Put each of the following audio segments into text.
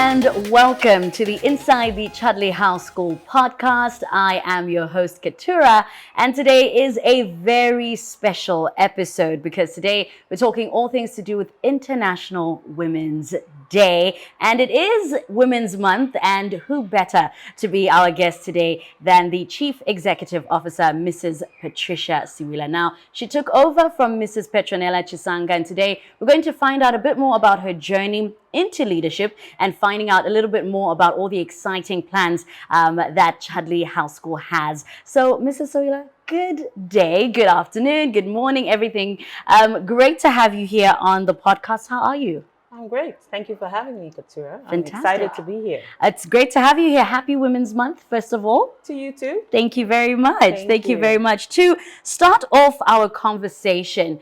and welcome to the Inside the Chudleigh House School podcast. I am your host, Keturah, and today is a very special episode because today we're talking all things to do with International Women's Day, and it is Women's Month, and who better to be our guest today than the Chief Executive Officer, Mrs. Patricia Siwila. Now, she took over from Mrs. Petronella Chisanga, and today we're going to find out a bit more about her journey into leadership and finding out a little bit more about all the exciting plans that Chudleigh House School has. So, Mrs. Siwila, good day, good afternoon, good morning, everything. Great to have you here on the podcast. How are you? I'm great. Thank you for having me, Keturah. I'm Fantastic. excited to be here. It's great to have you here. Happy Women's Month, first of all. To you too. Thank you very much. Thank you you very much. To start off our conversation,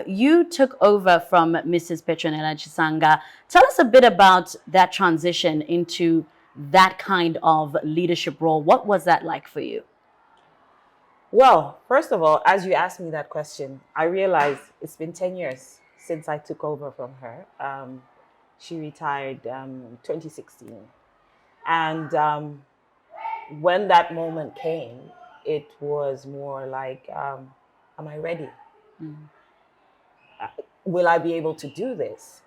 you took over from Mrs. Petronella Chisanga. Tell us a bit about that transition into that kind of leadership role. What was that like for you? Well, first of all, as you asked me that question, I realized it's been 10 years since I took over from her. She retired 2016. And when that moment came, it was more like, am I ready? Will I be able to do this?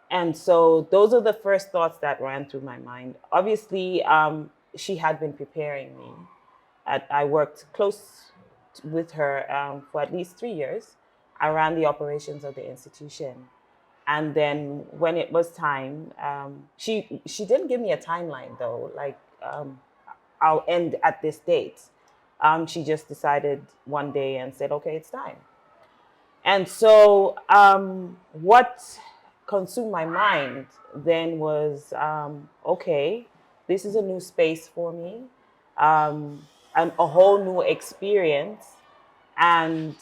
And so those are the first thoughts that ran through my mind. Obviously, she had been preparing me. I worked close with her for at least 3 years. I ran the operations of the institution. And then when it was time, she didn't give me a timeline though, like I'll end at this date. She just decided one day and said, okay, it's time. And so what consumed my mind then was, okay, this is a new space for me, and a whole new experience. And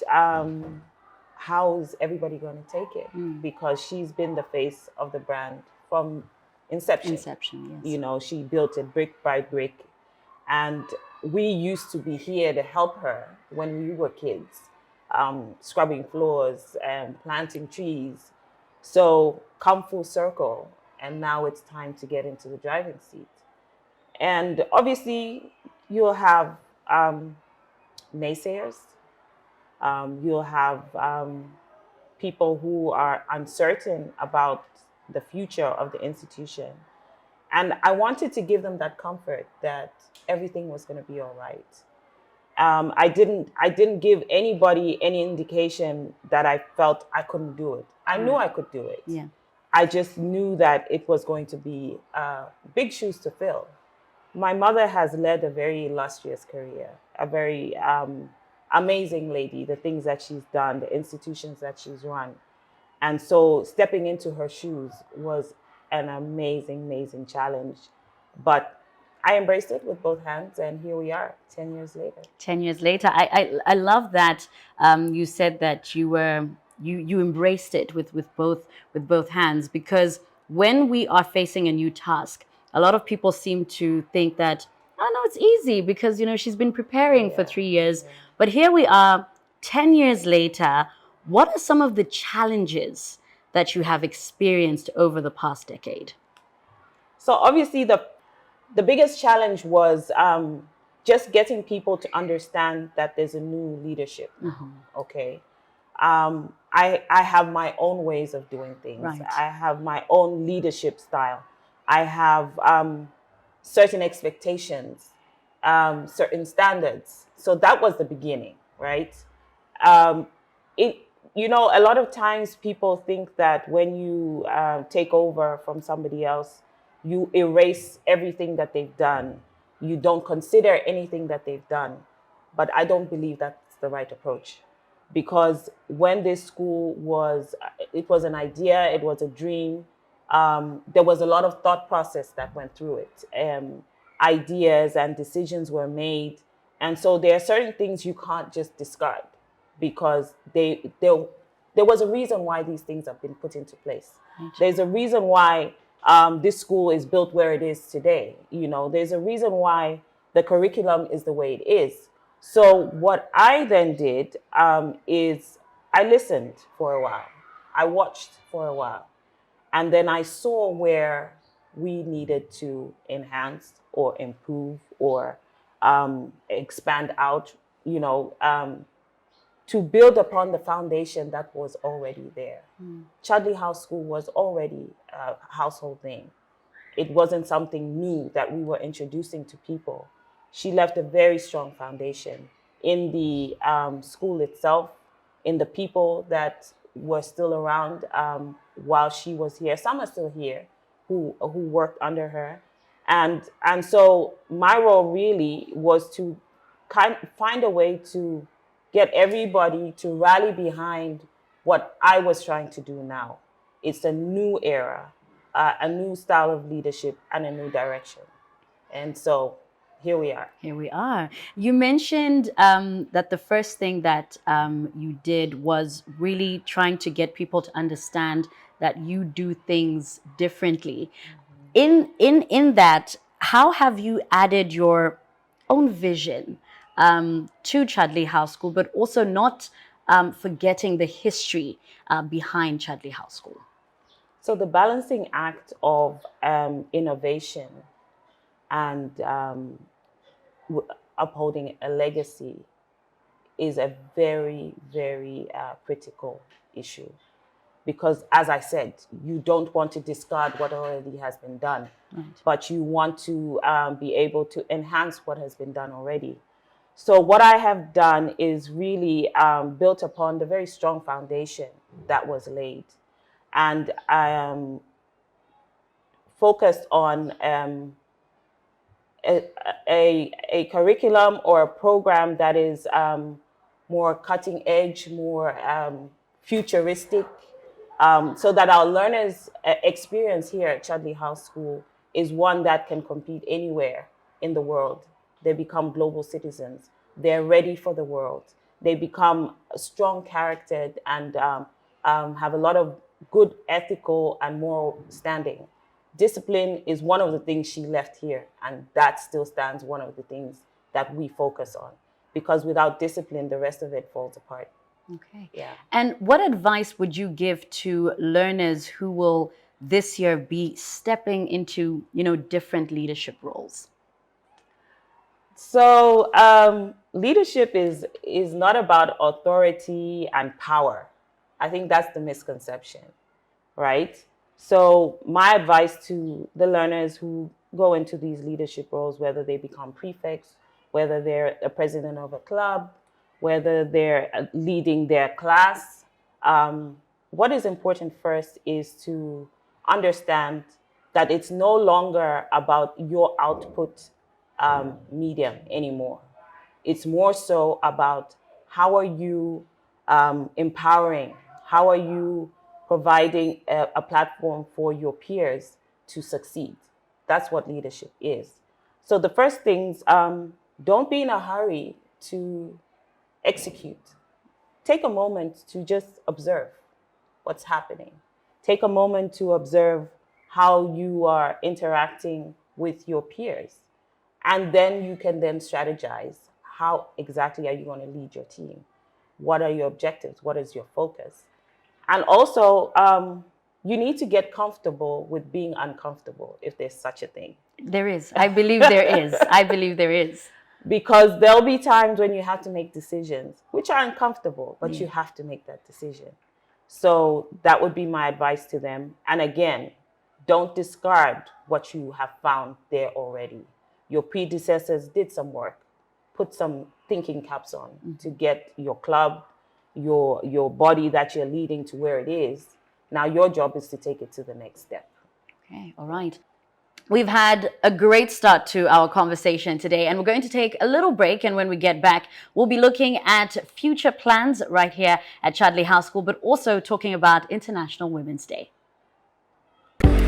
how is everybody going to take it? Because she's been the face of the brand from inception. Yes. You know, she built it brick by brick. And we used to be here to help her when we were kids, scrubbing floors and planting trees. So come full circle. And now it's time to get into the driving seat. And obviously, you'll have naysayers. You'll have people who are uncertain about the future of the institution. And I wanted to give them that comfort that everything was going to be all right. I didn't give anybody any indication that I felt I couldn't do it. I knew I could do it. Yeah. I just knew that it was going to be big shoes to fill. My mother has led a very illustrious career, a very amazing lady, the things that she's done, the institutions that she's run. And so stepping into her shoes was an amazing, amazing challenge. But I embraced it with both hands, and here we are 10 years later. 10 years later. I love that you said that you embraced it with both hands, because when we are facing a new task, a lot of people seem to think that, oh no, it's easy because she's been preparing for 3 years. Yeah. But here we are 10 years later. What are some of the challenges that you have experienced over the past decade? So obviously the biggest challenge was just getting people to understand that there's a new leadership. Okay. I have my own ways of doing things. Right. I have my own leadership style. I have certain expectations, certain standards. So that was the beginning, right? A lot of times people think that when you take over from somebody else, you erase everything that they've done. You don't consider anything that they've done. But I don't believe that's the right approach. Because when this school it was an idea, it was a dream. There was a lot of thought process that went through it. Ideas and decisions were made. And so there are certain things you can't just discard, because there was a reason why these things have been put into place. There's a reason why this school is built where it is today. There's a reason why the curriculum is the way it is. So what I then did is I listened for a while. I watched for a while. And then I saw where we needed to enhance or improve or expand out, to build upon the foundation that was already there. Chudleigh House School was already a household name. It wasn't something new that we were introducing to people. She left a very strong foundation in the school itself, in the people that were still around while she was here. Some are still here who worked under her. And so my role really was to find a way to get everybody to rally behind what I was trying to do now. It's a new era, a new style of leadership, and a new direction. And so here we are. Here we are. You mentioned that the first thing that you did was really trying to get people to understand that you do things differently. In that, how have you added your own vision to Chudleigh House School, but also not forgetting the history behind Chudleigh House School? So the balancing act of innovation and upholding a legacy is a very, very critical issue. Because as I said, you don't want to discard what already has been done, but you want to be able to enhance what has been done already. So what I have done is really built upon the very strong foundation that was laid. And I am focused on a curriculum or a program that is more cutting edge, more futuristic, so that our learners' experience here at Chudleigh House School is one that can compete anywhere in the world. They become global citizens. They're ready for the world. They become strong charactered and have a lot of good ethical and moral standing. Discipline is one of the things she left here, and that still stands one of the things that we focus on, because without discipline, the rest of it falls apart. Okay. Yeah. And what advice would you give to learners who will this year be stepping into, different leadership roles? So leadership is not about authority and power. I think that's the misconception, right? So my advice to the learners who go into these leadership roles, whether they become prefects, whether they're a president of a club, whether they're leading their class, what is important first is to understand that it's no longer about your output medium anymore. It's more so about how are you empowering, how are you providing a platform for your peers to succeed. That's what leadership is. So the first things, don't be in a hurry to execute. Take a moment to just observe what's happening. Take a moment to observe how you are interacting with your peers. And then you can then strategize. How exactly are you going to lead your team? What are your objectives? What is your focus? And also, you need to get comfortable with being uncomfortable, if there's such a thing. There is. I believe there is. I believe there is. Because there'll be times when you have to make decisions, which are uncomfortable, but you have to make that decision. So that would be my advice to them. And again, don't discard what you have found there already. Your predecessors did some work. Put some thinking caps on to get your club, your body that you're leading to where it is. Now your job is to take it to the next step. Okay, all right. We've had a great start to our conversation today, and we're going to take a little break. And when we get back, we'll be looking at future plans right here at Chudleigh House School, but also talking about International Women's Day.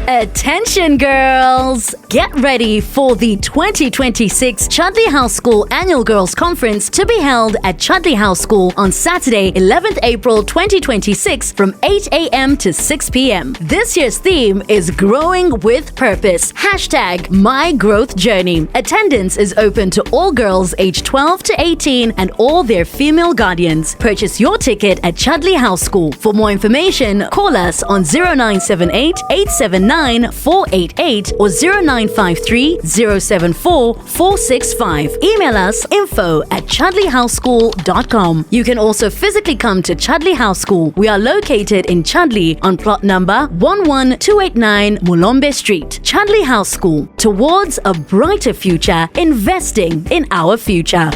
Attention girls! Get ready for the 2026 Chudleigh House School Annual Girls Conference to be held at Chudleigh House School on Saturday, 11th April 2026 from 8 a.m. to 6 p.m. This year's theme is Growing with Purpose. #MyGrowthJourney. Attendance is open to all girls aged 12 to 18 and all their female guardians. Purchase your ticket at Chudleigh House School. For more information, call us on 0978 879 089 488 or 0953 074 465. Email us info@chudleighhouseschool.com. You can also physically come to Chudleigh House School. We are located in Chudleigh on plot number 11289 Mulombe Street. Chudleigh House School. Towards a brighter future, investing in our future.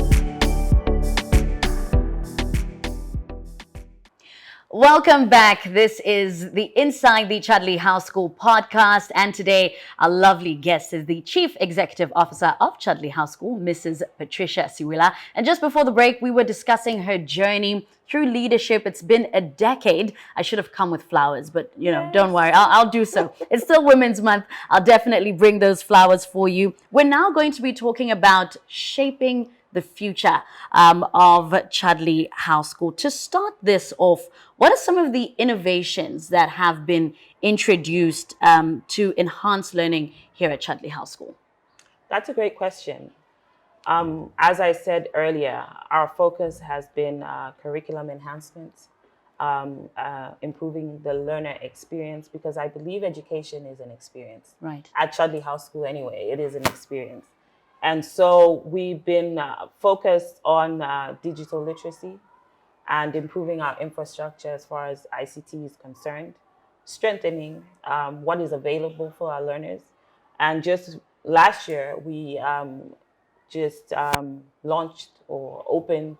Welcome back. This is the Inside the Chudleigh House School podcast. And today, our lovely guest is the Chief Executive Officer of Chudleigh House School, Mrs. Patricia Siwila. And just before the break, we were discussing her journey through leadership. It's been a decade. I should have come with flowers, but don't worry, I'll do so. It's still Women's Month. I'll definitely bring those flowers for you. We're now going to be talking about shaping the future of Chudleigh House School. To start this off, what are some of the innovations that have been introduced to enhance learning here at Chudleigh House School? That's a great question. As I said earlier, our focus has been curriculum enhancements, improving the learner experience, because I believe education is an experience. Right. At Chudleigh House School anyway, it is an experience. And so we've been focused on digital literacy and improving our infrastructure as far as ICT is concerned, strengthening what is available for our learners. And just last year, we launched or opened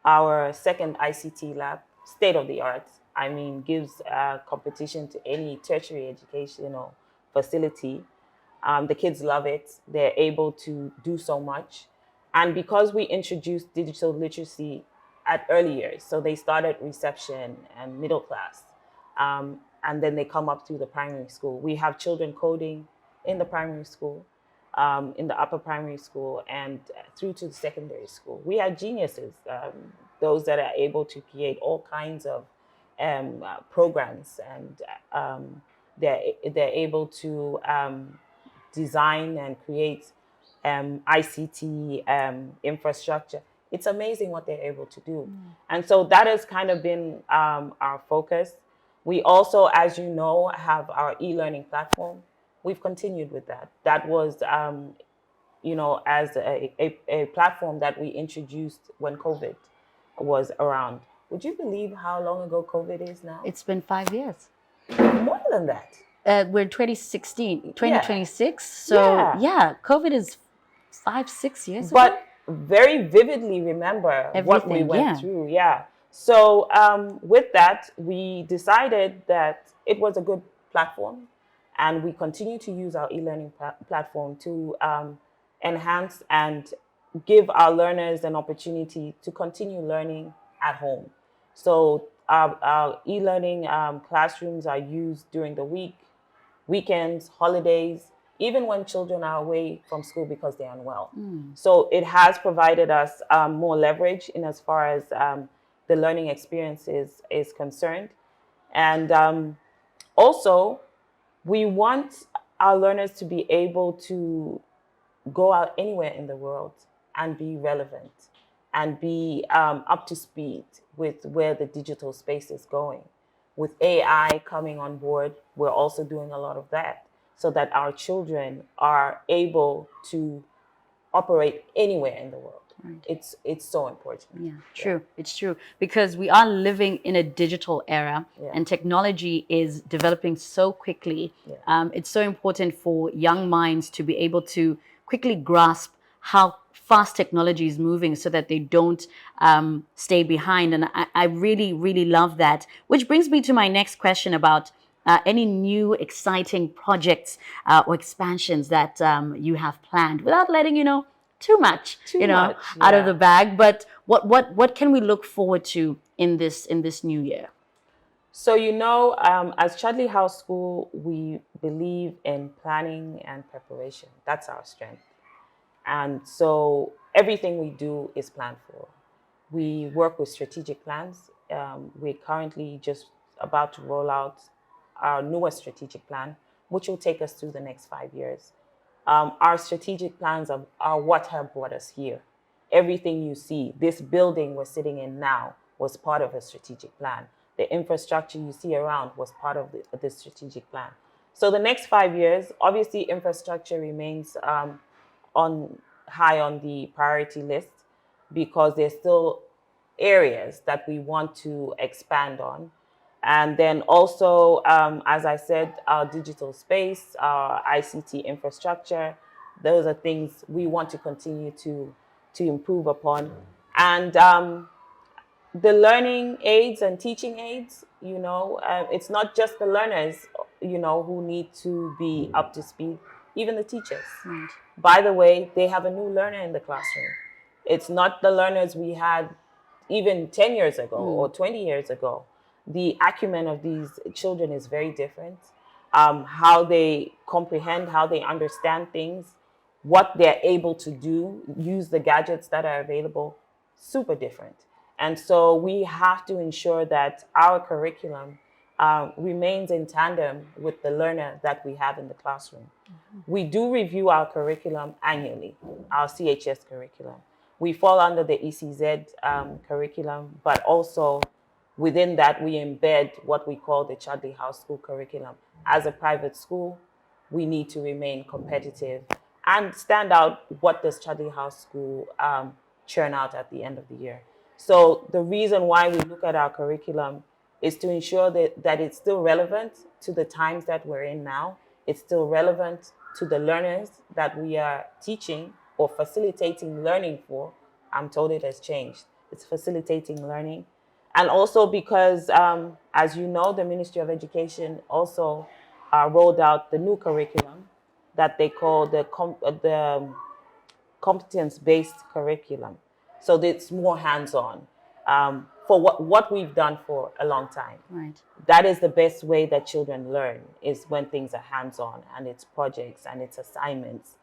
our second ICT lab, state of the art. I mean, gives competition to any tertiary educational facility. The kids love it. They're able to do so much. And because we introduced digital literacy at early years, so they started reception and middle class, and then they come up through the primary school. We have children coding in the primary school, in the upper primary school, and through to the secondary school. We have geniuses, those that are able to create all kinds of programs, and they're able to design and create ICT infrastructure. It's amazing what they're able to do. And so that has kind of been our focus. We also, as you know, have our e-learning platform. We've continued with that. That was, as a platform that we introduced when COVID was around. Would you believe how long ago COVID is now? It's been 5 years. More than that. We're 2026. So yeah, COVID is 5-6 years ago. But very vividly remember what we went through. Yeah. So with that, we decided that it was a good platform, and we continue to use our e-learning platform to enhance and give our learners an opportunity to continue learning at home. So our e-learning classrooms are used during the week, weekends, holidays, even when children are away from school because they're unwell. So it has provided us more leverage in as far as the learning experience is concerned. And also, we want our learners to be able to go out anywhere in the world and be relevant and be up to speed with where the digital space is going. With AI coming on board, we're also doing a lot of that so that our children are able to operate anywhere in the world. Right. It's so important. Yeah, true. Yeah. It's true, because we are living in a digital era, and technology is developing so quickly. It's so important for young minds to be able to quickly grasp how fast technology is moving so that they don't stay behind. And I really, really love that. Which brings me to my next question about any new exciting projects or expansions that you have planned, without letting too much out of the bag. But what can we look forward to in this new year? So, as Chudleigh House School, we believe in planning and preparation. That's our strength. And so everything we do is planned for. We work with strategic plans. We're currently just about to roll out our newest strategic plan, which will take us through the next 5 years. Our strategic plans are what have brought us here. Everything you see, this building we're sitting in now, was part of a strategic plan. The infrastructure you see around was part of the strategic plan. So the next 5 years, obviously infrastructure remains high on the priority list because there's still areas that we want to expand on. And then also, as I said, our digital space, our ICT infrastructure, those are things we want to continue to improve upon. And the learning aids and teaching aids, it's not just the learners, who need to be up to speed, even the teachers. Right. By the way, they have a new learner in the classroom. It's not the learners we had even 10 years ago or 20 years ago. The acumen of these children is very different. How they comprehend, how they understand things, what they're able to do, use the gadgets that are available, super different. And so we have to ensure that our curriculum remains in tandem with the learner that we have in the classroom. We do review our curriculum annually, our CHS curriculum. We fall under the ECZ curriculum, but also within that, we embed what we call the Chudleigh House School curriculum. As a private school, we need to remain competitive and stand out. What does Chudleigh House School churn out at the end of the year? So the reason why we look at our curriculum is to ensure that it's still relevant to the times that we're in now. It's still relevant to the learners that we are teaching or facilitating learning for. I'm told it has changed. It's facilitating learning. And also because, as you know, the Ministry of Education also rolled out the new curriculum that they call the competence-based curriculum. So it's more hands-on for what we've done for a long time. Right. That is the best way that children learn, is when things are hands-on and it's projects and it's assignments.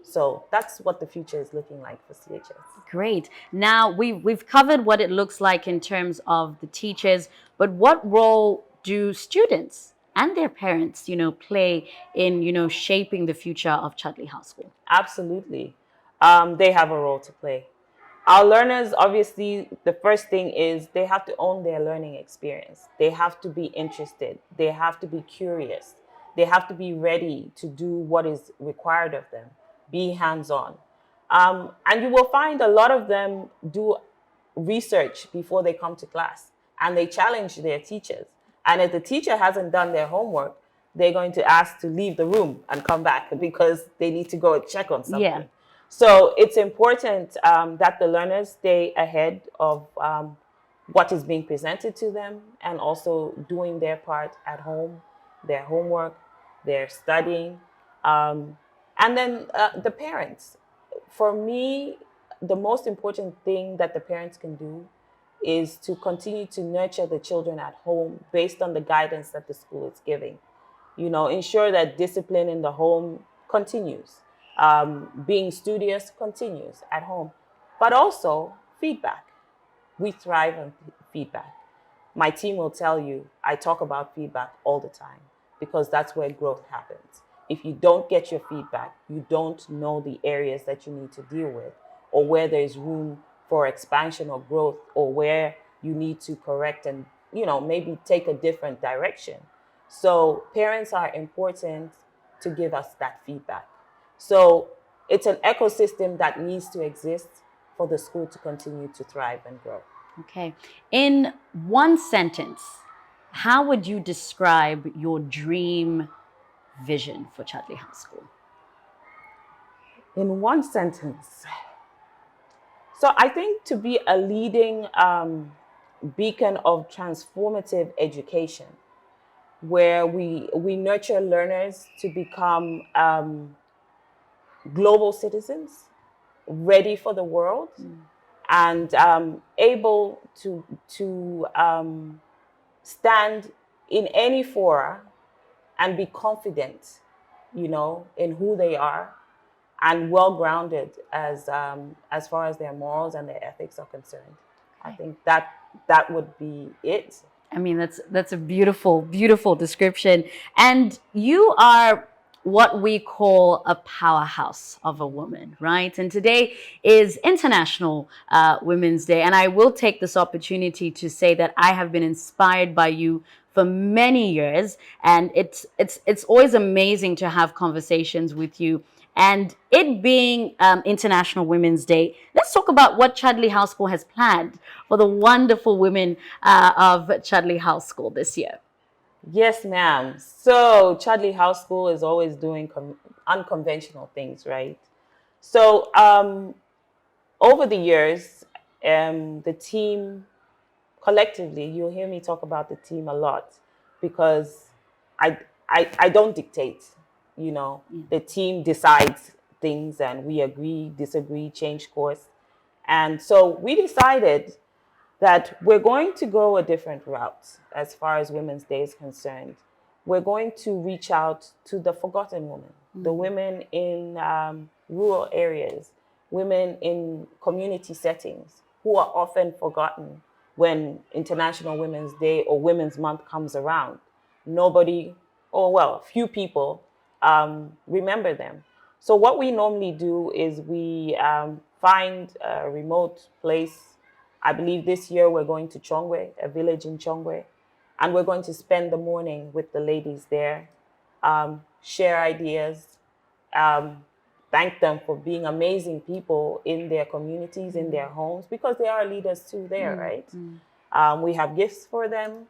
So that's what the future is looking like for CHS. Great. Now we've covered what it looks like in terms of the teachers, but what role do students and their parents, play in, shaping the future of Chudleigh House School? Absolutely. They have a role to play. Our learners, obviously, the first thing is they have to own their learning experience. They have to be interested. They have to be curious. They have to be ready to do what is required of them, be hands-on. And you will find a lot of them do research before they come to class, and they challenge their teachers. And if the teacher hasn't done their homework, they're going to ask to leave the room and come back because they need to go and check on something. Yeah. So it's important that the learners stay ahead of what is being presented to them, and also doing their part at home, their homework, their studying. And then the parents. For me, the most important thing that the parents can do is to continue to nurture the children at home based on the guidance that the school is giving. Ensure that discipline in the home continues. Being studious continues at home, but also feedback. We thrive on feedback. My team will tell you, I talk about feedback all the time because that's where growth happens. If you don't get your feedback, you don't know the areas that you need to deal with, or where there's room for expansion or growth, or where you need to correct and, maybe take a different direction. So parents are important to give us that feedback. So it's an ecosystem that needs to exist for the school to continue to thrive and grow. Okay. In one sentence, how would you describe your dream vision for Chudleigh House School? In one sentence. So I think to be a leading beacon of transformative education, where we nurture learners to become global citizens, ready for the world, and able to stand in any fora and be confident, in who they are, and well-grounded as far as their morals and their ethics are concerned. I think that would be it. I mean, that's a beautiful, beautiful description. And you are what we call a powerhouse of a woman, right? And today is International Women's Day. And I will take this opportunity to say that I have been inspired by you for many years. And it's always amazing to have conversations with you. And it being International Women's Day, let's talk about what Chudleigh House School has planned for the wonderful women of Chudleigh House School this year. Yes, ma'am. So Chudleigh House School is always doing unconventional things, right? So over the years, the team collectively, you'll hear me talk about the team a lot because I don't dictate, you know. The team decides things and we agree, disagree, change course. And so we decided that we're going to go a different route as far as Women's Day is concerned. We're going to reach out to the forgotten women, the women in rural areas, women in community settings who are often forgotten when International Women's Day or Women's Month comes around. Nobody, or well, few people remember them. So what we normally do is we find a remote place. I believe this year we're going to Chongwe, a village in Chongwe, and we're going to spend the morning with the ladies there, share ideas, thank them for being amazing people in their communities, in their homes, because they are leaders too there, right? We have gifts for them,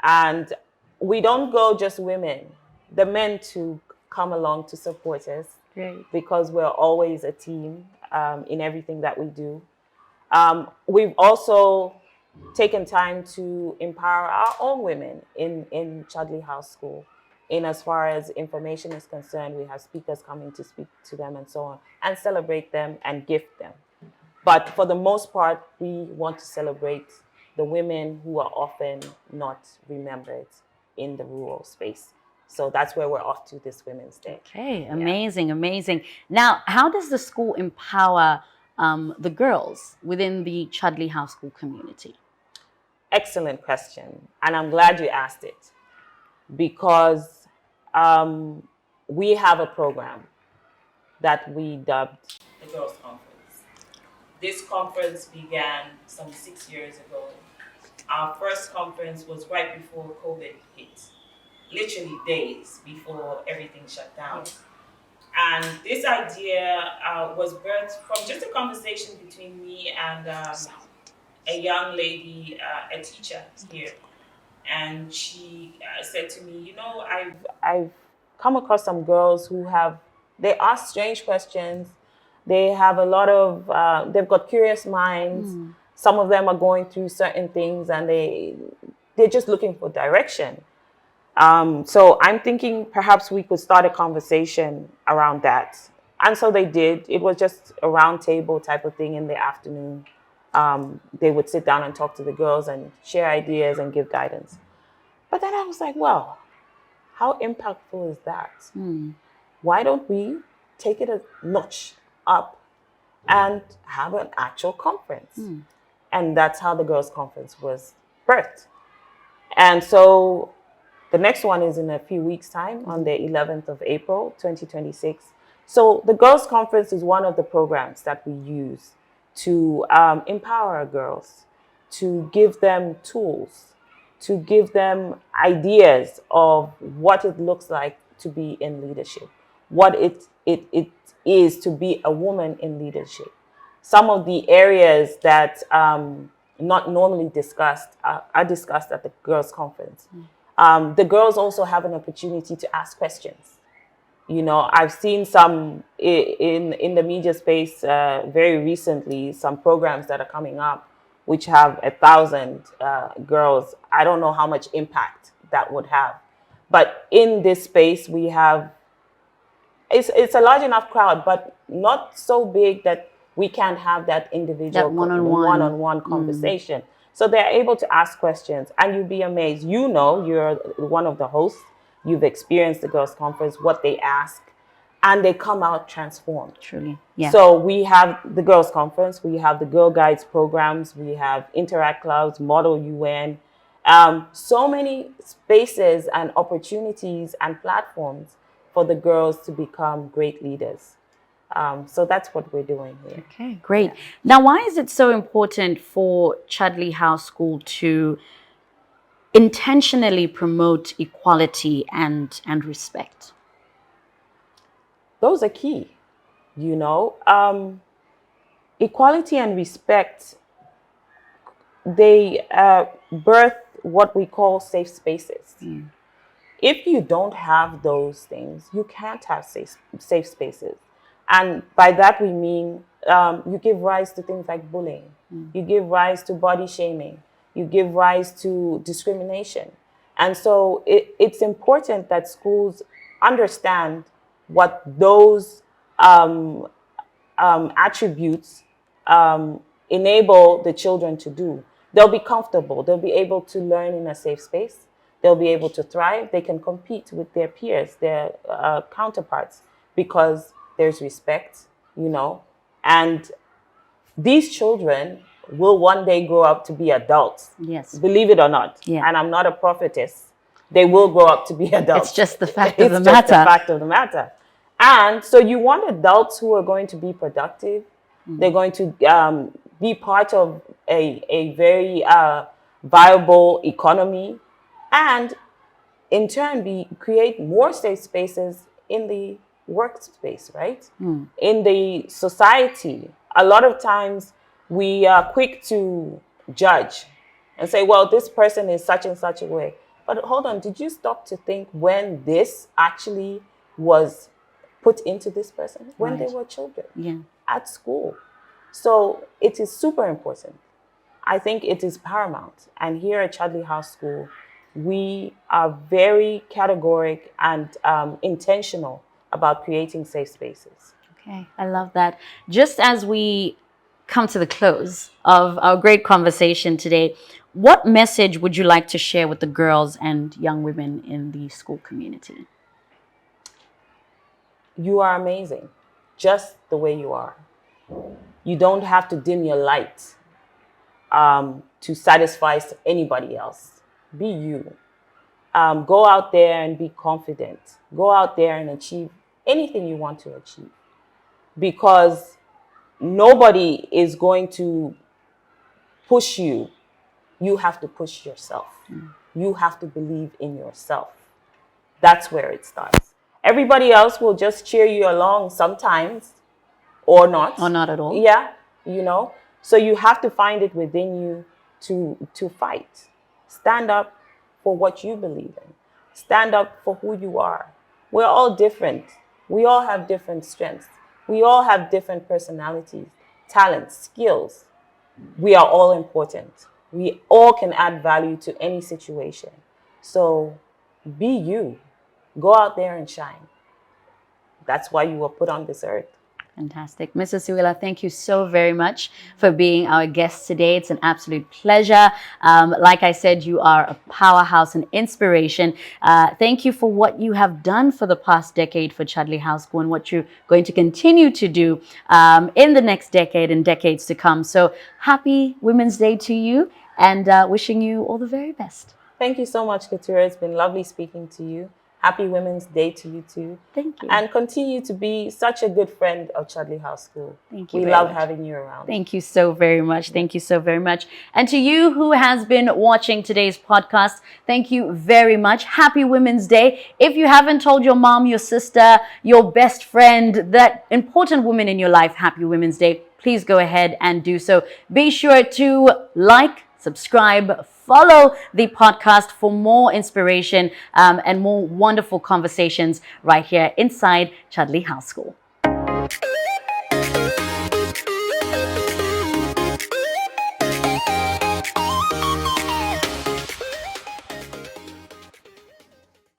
and we don't go just women, the men too come along to support us. Great. Because we're always a team in everything that we do. We've also taken time to empower our own women in Chudleigh House School. In as far as information is concerned, we have speakers coming to speak to them and so on, and celebrate them and gift them. But for the most part, we want to celebrate the women who are often not remembered in the rural space. So that's where we're off to this Women's Day. Okay, amazing, amazing. Now, how does the school empower the girls within the Chudleigh House School community? Excellent question. And I'm glad you asked it because we have a program that we dubbed the Girls Conference. This conference began some 6 years ago. Our first conference was right before COVID hit, literally days before everything shut down. And this idea was birthed from just a conversation between me and a young lady, a teacher here. And she said to me, you know, I've come across some girls who they ask strange questions. They have a lot of, they've got curious minds. Some of them are going through certain things and they're just looking for direction. So I'm thinking perhaps we could start a conversation around that. And so they did. It was just a round table type of thing in the afternoon. They would sit down and talk to the girls and share ideas and give guidance. But then I was like, well, how impactful is that? Why don't we take it a notch up and have an actual conference? And that's how the Girls' Conference was birthed. And so the next one is in a few weeks' time, on the 11th of April, 2026. So the Girls' Conference is one of the programs that we use to empower our girls, to give them tools, to give them ideas of what it looks like to be in leadership, what it is to be a woman in leadership. Some of the areas that not normally discussed are discussed at the Girls' Conference. The girls also have an opportunity to ask questions. You know, I've seen some in the media space very recently, some programs that are coming up, which have 1,000 girls. I don't know how much impact that would have. But in this space, we have, it's a large enough crowd, but not so big that we can't have that individual one-on-one conversation. So they're able to ask questions, and you'd be amazed. You know, you're one of the hosts. You've experienced the Girls' Conference, what they ask, and they come out transformed. Truly, yeah. So we have the Girls' Conference, we have the Girl Guides programs, we have Interact Clubs, Model UN, so many spaces and opportunities and platforms for the girls to become great leaders. So that's what we're doing here. Okay, great. Now, why is it so important for Chudleigh House School to intentionally promote equality and respect? Those are key, you know. Equality and respect, they birth what we call safe spaces. If you don't have those things, you can't have safe spaces. And by that we mean you give rise to things like bullying. You give rise to body shaming. You give rise to discrimination. And so it's important that schools understand what those attributes enable the children to do. They'll be comfortable. They'll be able to learn in a safe space. They'll be able to thrive. They can compete with their peers, their counterparts, because there's respect, you know. And these children will one day grow up to be adults. Yes. Believe it or not. Yeah. And I'm not a prophetess. They will grow up to be adults. It's just the fact of the It's matter. just the fact of the matter. And so you want adults who are going to be productive. They're going to be part of a very viable economy, and in turn create more safe spaces in the workspace, right? In the society. A lot of times we are quick to judge and say, well, this person is such and such a way. But hold on, did you stop to think when this actually was put into this person? When they were children, at school. So it is super important. I think it is paramount. And here at Chudleigh House School, we are very categoric and intentional about creating safe spaces. Okay, I love that. Just as we come to the close of our great conversation today, what message would you like to share with the girls and young women in the school community? You are amazing, just the way you are. You don't have to dim your light to satisfy anybody else. Be you. Go out there and be confident. Go out there and achieve anything you want to achieve. Because nobody is going to push you. You have to push yourself. You have to believe in yourself. That's where it starts. Everybody else will just cheer you along sometimes, or not. Or not at all. Yeah, you know. So you have to find it within you to fight. Stand up for what you believe in. Stand up for who you are. We're all different. We all have different strengths. We all have different personalities, talents, skills. We are all important. We all can add value to any situation. So be you. Go out there and shine. That's why you were put on this earth. Fantastic. Mrs. Siwila, thank you so very much for being our guest today. It's an absolute pleasure. Like I said, you are a powerhouse and inspiration. Thank you for what you have done for the past decade for Chudleigh House School and what you're going to continue to do in the next decade and decades to come. So happy Women's Day to you, and wishing you all the very best. Thank you so much, Keturah. It's been lovely speaking to you. Happy Women's Day to you too. Thank you. And continue to be such a good friend of Chudleigh House School. Thank you. We love having you around. Thank you so very much. Thank you so very much. And to you who has been watching today's podcast, thank you very much. Happy Women's Day. If you haven't told your mom, your sister, your best friend, that important woman in your life, happy Women's Day, please go ahead and do so. Be sure to like, subscribe, follow the podcast for more inspiration and more wonderful conversations right here inside Chudleigh House School.